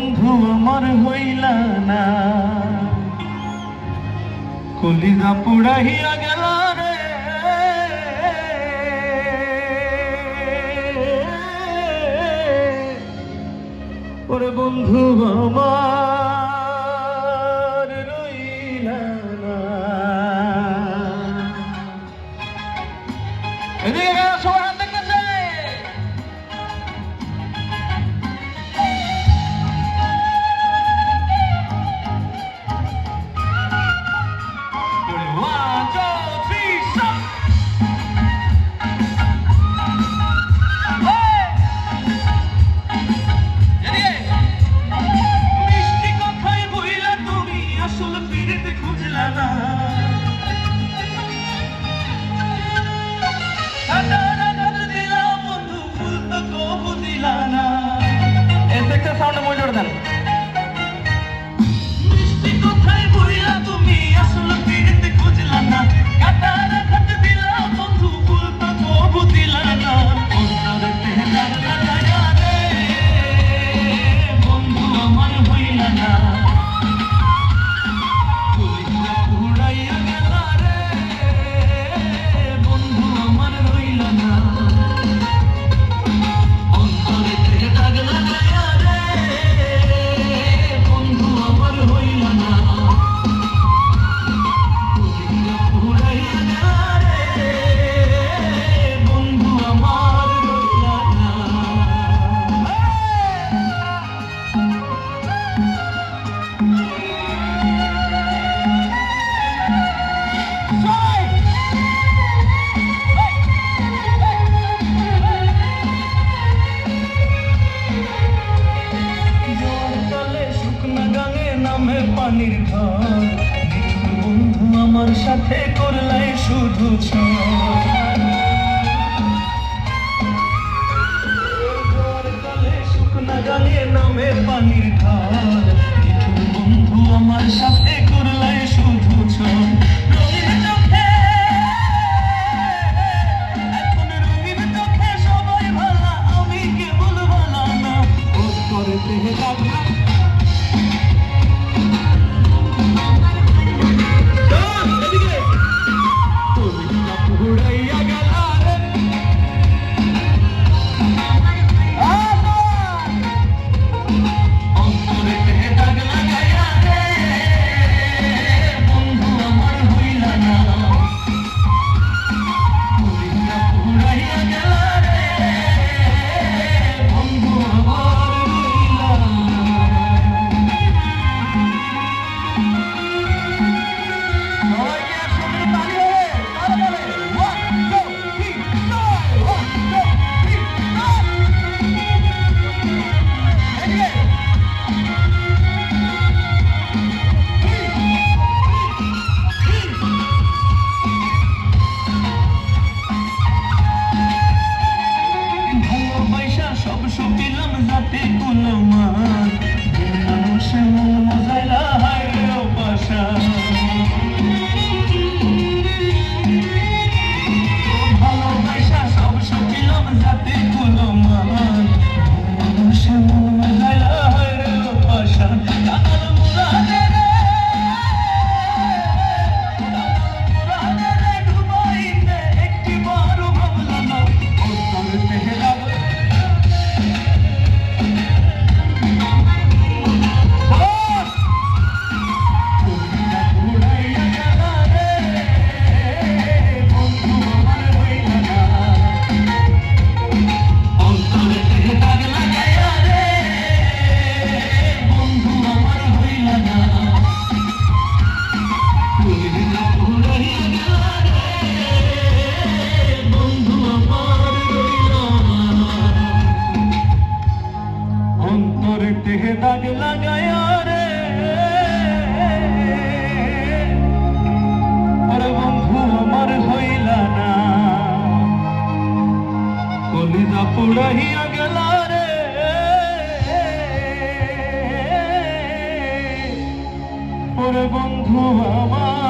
বন্ধু আমার হইলা না, কলিজা পুড়াইয়া গেল রে। ওরে বন্ধু আমার রইলা না। এদিকে সবাই হাত দেখতেছে। পানির ঘর বন্ধু আমার সাথে করলাই শুধু শুকনা গানে নামে পানির ঘর বন্ধু আমার সাথে করলাই শুধু সবাই ভালা আমি কেবল ভালা না ও করতে লাগলা। দাগ লাগায়া রে আরে বন্ধু আমার হইলা না, কলিজা পুড়াইয়া গেল রে। ওরে বন্ধু আমার